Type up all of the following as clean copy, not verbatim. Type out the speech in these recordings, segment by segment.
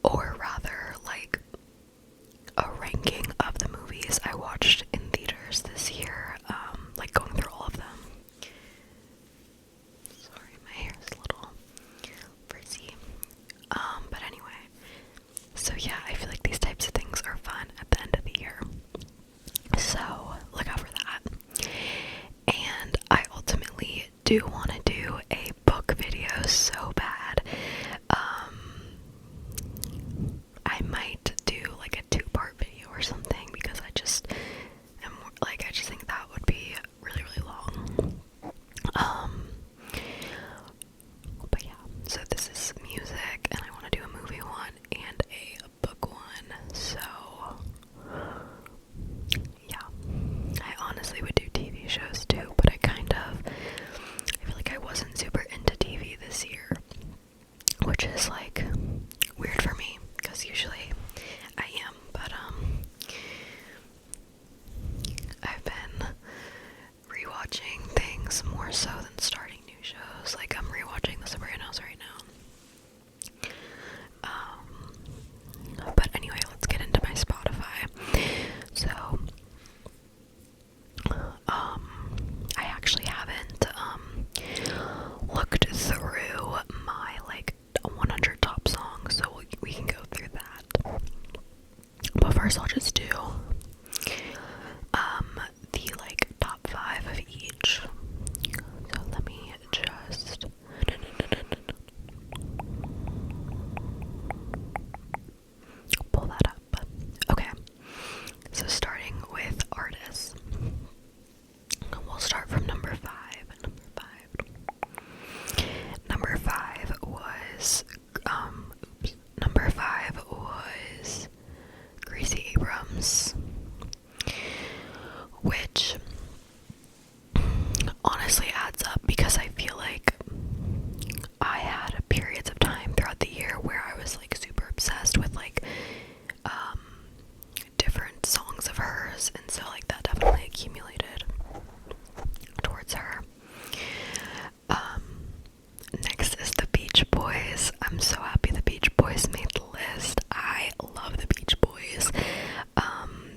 or rather, like, a ranking of the movies I watched in theaters this year, like going through all of them. Sorry, my hair is a little frizzy. But anyway, so yeah, I feel like these types of things are fun at the end of the year. So look out for that. And I ultimately do want to do a book video so bad. I might do like a 2-part video or something because I just am like, I just think that would be really, really long. But yeah, so this is music, and I want to do a movie one and a book one. So yeah, I honestly would do TV shows too, but I feel like I wasn't super into TV this year, which is like weird for me because usually I am, but I've been rewatching things more so than starting new shows. Like, I'm rewatching The Sopranos right now. But anyway, let's get into my Spotify. So, I actually haven't, looked through my, like, 100 top songs, so we can go through that. But first I'll just do, the, like, top 5 of each. So let me just pull that up. Okay, so starting with artists, we'll start from number 5. Number 5 was, number 5 was Gracie Abrams, which honestly adds up because I feel like I had periods of time throughout the year where I was like super obsessed with like different songs of hers, and so like that definitely accumulated towards her. Next is the Beach Boys. I'm so happy the Beach Boys made the list. I love the Beach Boys.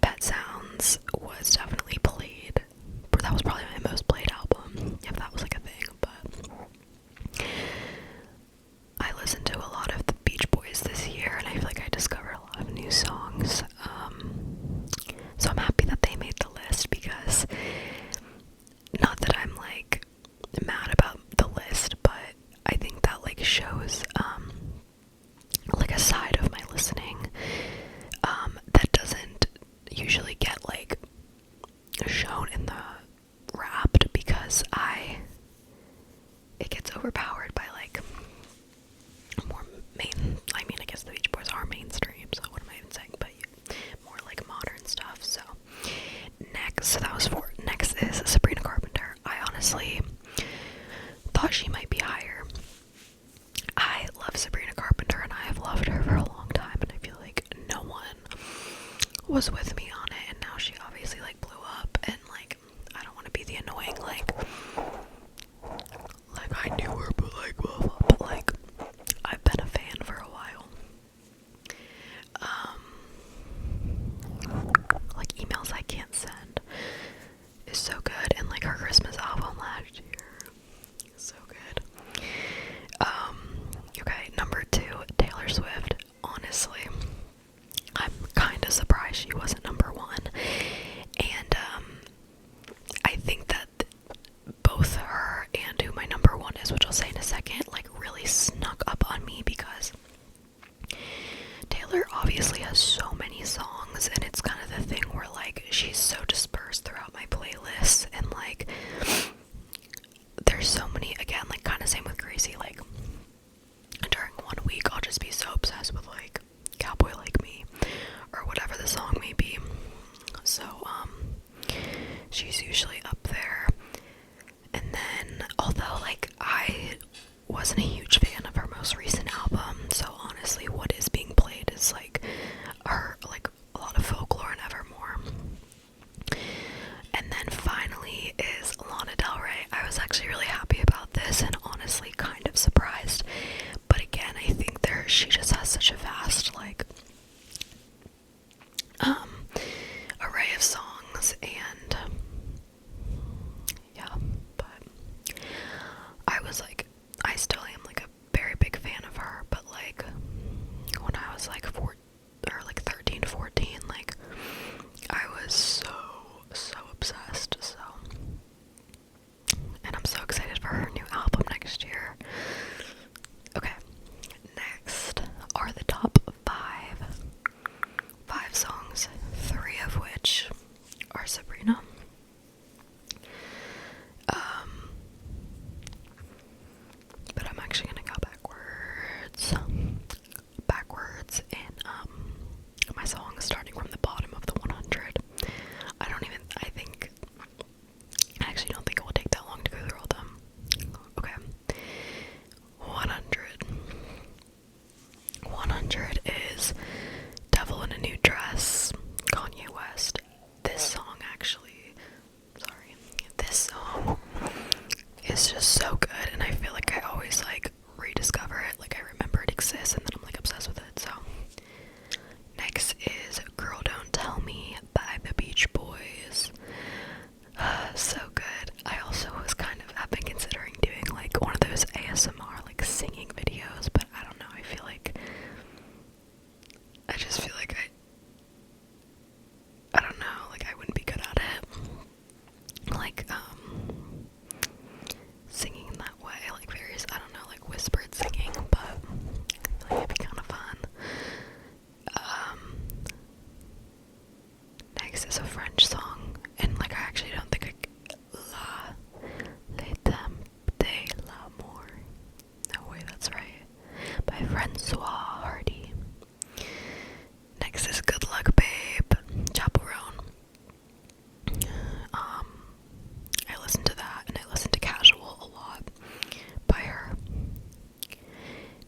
Pet Sounds was definitely played. That was probably my most played album, if that was like a thing, but I listened to a lot of the Beach Boys this year, and I feel like I discovered a lot of new songs. So I'm happy that they made the list, because not that I'm like mad about the list, but I think that like shows like a side of my listening that doesn't usually get like shown in the Wrapped, because it gets overpowered by like more I mean, I guess the Beach Boys are mainstream, so what am I even saying, but more like modern stuff. So next, so that was 4. Next is Sabrina Carpenter. I honestly thought she might be higher. I love Sabrina Carpenter, and I have loved her for a long time, and I feel like no one was with me on it, and now she obviously like blew up, and like I don't want to be the annoying like I knew her, but like blah, blah, but like I've been a fan for a while. Like Emails I Can't Send is so good, and like her Christmas album last year is so good. Okay, number 2, Taylor Swift. Honestly, I'm kind of surprised she wasn't number 1, and I think that both her and who my number 1 is, which I'll say in a second, like really snuck up on me, because Taylor obviously has so many songs, and it's kind of the thing where like she's so dispersed throughout my playlists, and like there's so many, again, like kind of same with Gracie, like during one week I'll just be so obsessed with like Cowboy Like Me or whatever the song may be. So she's usually up there. And then, although like I wasn't a huge fan of her most recent album, so honestly what is being played is like her, like a lot of Folklore and Evermore. And then finally is Lana Del Rey. I was actually really happy about this, and honestly kind of surprised favorite is Devil in a New Dress, Kanye West. This song is just so good, and I feel like I always like rediscover it. Like I remember it exists and then I'm like obsessed with it. So next is Girl Don't Tell Me by the Beach Boys. So good. I also was kind of have been considering doing like one of those ASMR like singing videos, but I don't know, I just feel like I don't know, like I wouldn't be good at it. Like singing in that way, like various, I don't know, like whispered singing, but I feel like it'd be kind of fun. Next is a French song, and like I actually don't think La Les Tempes de l'Amour. No way, that's right. By Francois Hardy. Next is Good Luck Babe, Chaperone. I listen to that, and I listen to Casual a lot by her.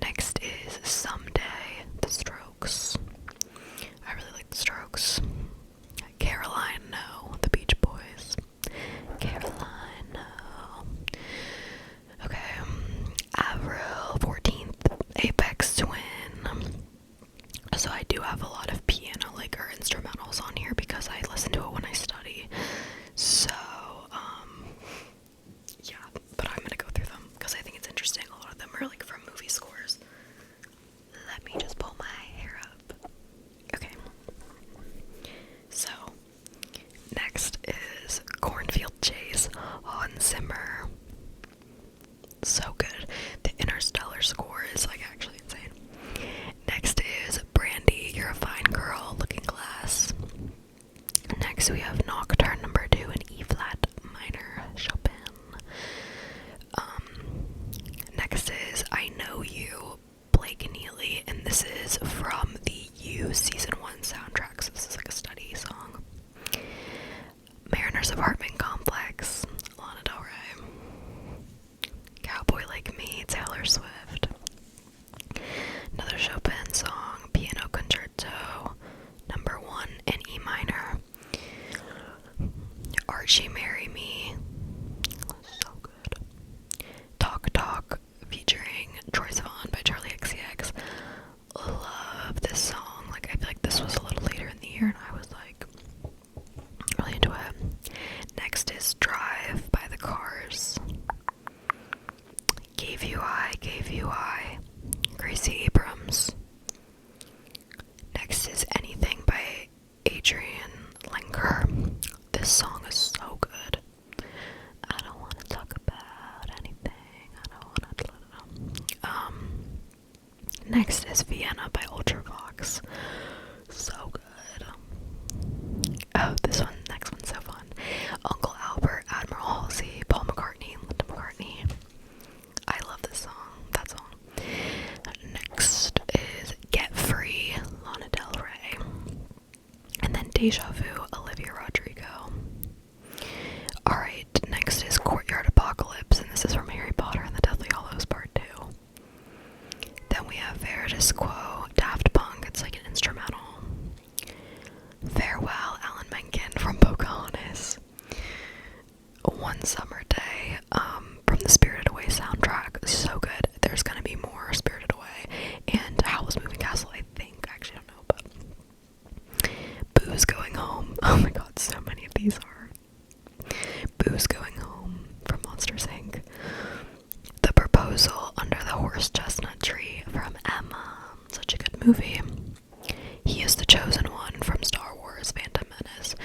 Next is Someday, The Strokes. I really like The Strokes. Caroline, No, The Beach Boys. Caroline, No. Okay, Avril 14th, Apex Twin. So I do have a lot of piano, like, or instrumentals on here because I listen to it when I study. So, yeah, but I'm gonna go through them because I think it's interesting. A lot of them are like from movie scores. Let me just pull my hair up. Okay. So, next is Cornfield Chase, Hans Zimmer. So good. The Interstellar score is like actually insane. Next is Brandy, You're a Fine Girl, Looking Glass. Next we have Nocturne No. 2 in E flat minor, Chopin. Next is I Know You, Blake Neely, and this is from the You Season 1 soundtrack, so this is like a study song. Mariners Apartment Complex, Lana Del Rey. Cowboy Like Me, Taylor Swift. Another Chopin song, Piano Concerto No. 1 in E minor. Archie Marry Me, so good. Talk Talk featuring Troye Sivan by Charlie XCX. Love this song. Like I feel like this was a little later in the year and I was like really into it. Next is Drive by The Cars. Gave You I, Gracie Abrams. Next is Anything by Adrian Linger. This song is so good. I don't want to talk about anything. I don't want to. Next is Vienna by Ultravox. So good. Oh, next one's so fun. Uncle Albert, Admiral Halsey, Paul McCartney, Linda McCartney. I love this song. That song. Next is Get Free, Lana Del Rey. And then Deja Vu, Olivia Rodrigo. Alright, next is Courtyard Apocalypse, and this is from Harry Potter and the Deathly Hallows Part 2. Then we have Veritas Quo, Daft Punk, it's like an instrumental. Farewell, Alan Menken from Pocahontas. One Summer Day, from the Spirited Away soundtrack. So good. There's gonna be more Spirited Away. And Howl's Moving Castle, I think. Actually, I don't know, but Boo's Going Home. Oh my god, so many of these are. Boo's Going Home from Monsters, Inc. The Proposal Under the Horse Chestnut Tree from Emma. Such a good movie. He Is the Chosen One from Star Wars Phantom Menace.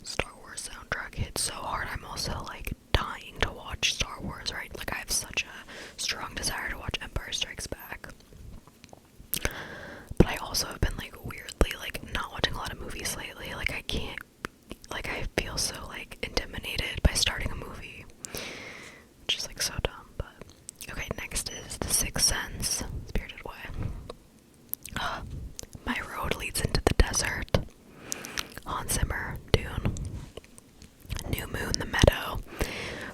Star Wars soundtrack hits so hard. I'm also like dying to watch Star Wars, right? Like I have such a strong desire to watch Empire Strikes Back. But I also have been like weirdly like not watching a lot of movies lately. Like I can't, like I feel so like intimidated by starting a movie, which is like so dumb. But okay, next is The Sixth Sense, Spirited Away. My Road Leads into the Desert, Hans Zimmer, Dune. New Moon, The Meadow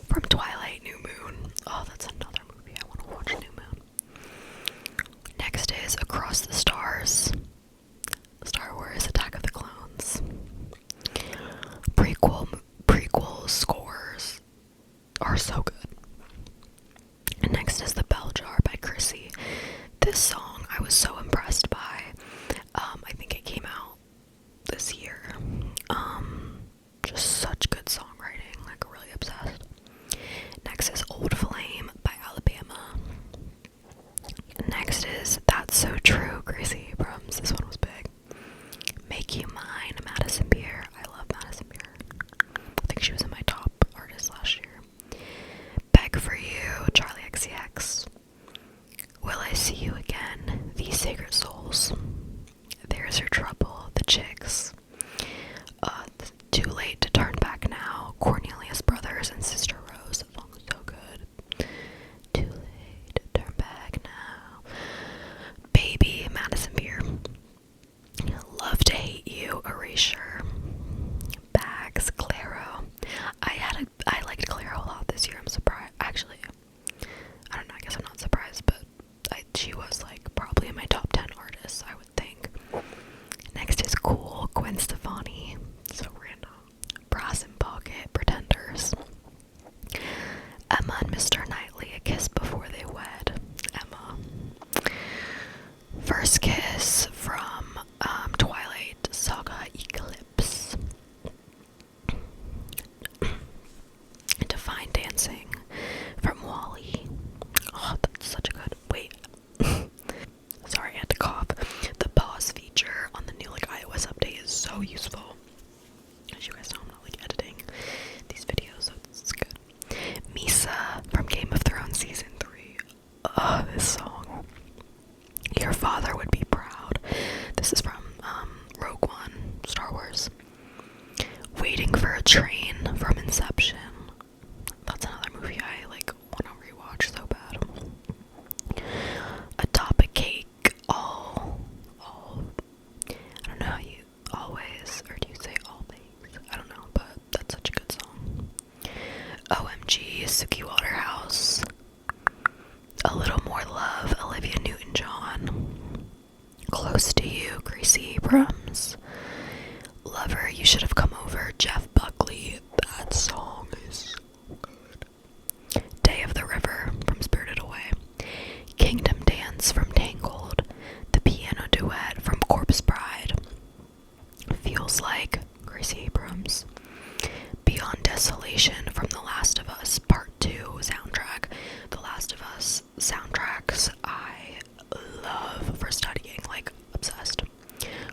from Twilight, New Moon. Oh, that's another movie I want to watch, New Moon. Next is Across the Stars, so good. And next is The Bell Jar by Chrissy. This song I was so impressed by. I think it came out this year. Just such good songwriting, like really obsessed. Next is Old Flame by Alabama. Next is That's So True, Gracie Abrams. This one was big. Make You Mine, Madison Beer. I love Madison Beer. I think she was in my top artists last year. Beg For You, Charlie XCX. Will I See You Again, The Sacred Souls. There's Your Trouble, The Chicks. Too Late to Turn Back Now, Cornelius Brothers and Sister Rose. That song is so good. Too Late to Turn Back Now. Baby, Madison Beer. Love to Hate You, Erasure. Bags, Clairo. I liked Clairo a lot this year. I'm surprised. Actually, I don't know. I guess I'm not surprised, but she was like probably in my top 10 artists, I would think. Next is Cool, Gwen Stefani. So random. Brass in Pocket, Pretenders. Emma and Mr. Knightley, A Kiss Before They Wed. Emma. First Kiss from Twilight Saga, Eclipse. Divine Dancing from Wally. Oh, that's such a good. Wait. Sorry, I had to cough. The pause feature on the new iOS update is so useful. As you guys know, I'm not editing these videos, so it's good. Misa from Game of Thrones season 3. This song. Your Father Would Be Proud. This is from Rogue One, Star Wars. Waiting for a Train from Inception. That's another movie I want to rewatch so bad. Atop a Cake. All I don't know how you always, or do you say all things? I don't know, but that's such a good song. OMG, Suki Waterhouse. A Little More Love, Olivia Newton-John. Close to You, Gracie Abrams. Lover, You Should Have Come Over, Jeff Buckley. That song is so good. Day of the River from Spirited Away. Kingdom Dance from Tangled. The Piano Duet from Corpse Bride. Feels Like, Gracie Abrams. Beyond Desolation from The Last of Us Part 2 soundtrack. The Last of Us soundtracks I love for studying, obsessed.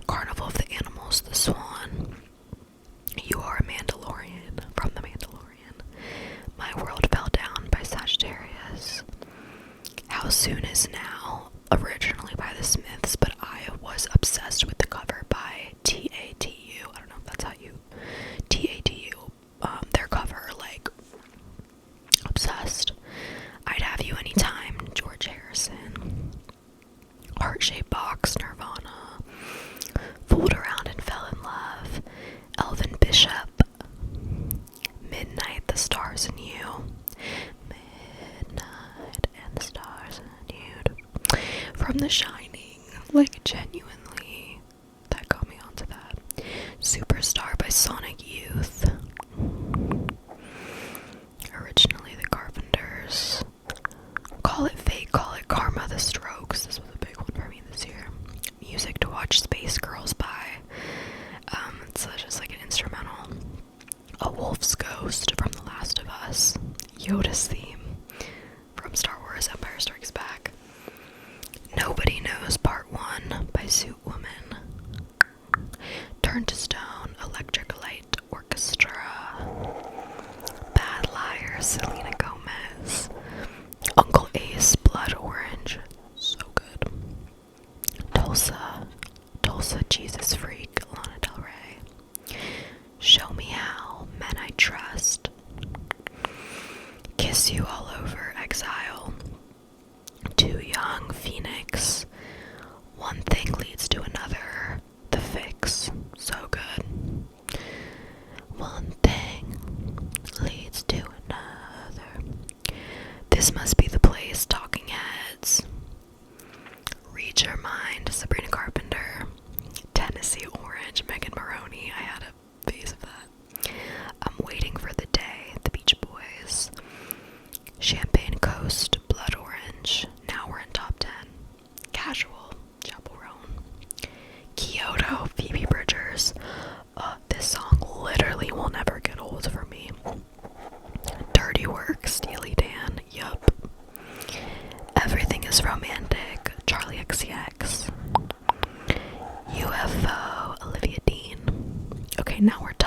Carnival of the Animals, The Swan. You Are a Mandalorian from The Mandalorian. My World Fell Down by Sagittarius. How Soon Is Now, originally by The Smiths, but I was obsessed with the cover by TATU. I don't know if that's how you... TATU. Their cover, obsessed. I'd Have You Anytime, George Harrison. Heart-Shaped Box, Nirvana. Fooled Around and Fell in Love, Elvin Bishop. Midnight, The Stars and You. Midnight and the Stars and You. From The Shining, genuinely, that got me onto that. Superstar by Sonic Youth. Originally The Carpenters. Call It Fate, Call It Karma, The Strokes. This was a big one for me this year. Music to Watch Space Girls by. It's just an instrumental. A Wolf's Ghost from The Last of Us. Yoda's Theme from Star Wars Empire Strikes Back. Nobody Knows Part 1 by Suit Woman. Turn to Stone, Electric Light Orchestra. Bad Liar, Selena Gomez. Uncle Ace, Blood Orange. So good. Tulsa, Jesus Freak, Lana Del Rey. Show Me How, Men I Trust. Kiss You All Over, Exile. Too Young, Phoenix. One Thing Leads to Another, The Fix. So good. One thing leads to another. This Must Be the Place, Talking Heads. Read Your Mind, Sabrina Carpenter. Tennessee Orange, Megan Maroney. I had a phase of that. I'm Waiting for the Day, The Beach Boys. now we're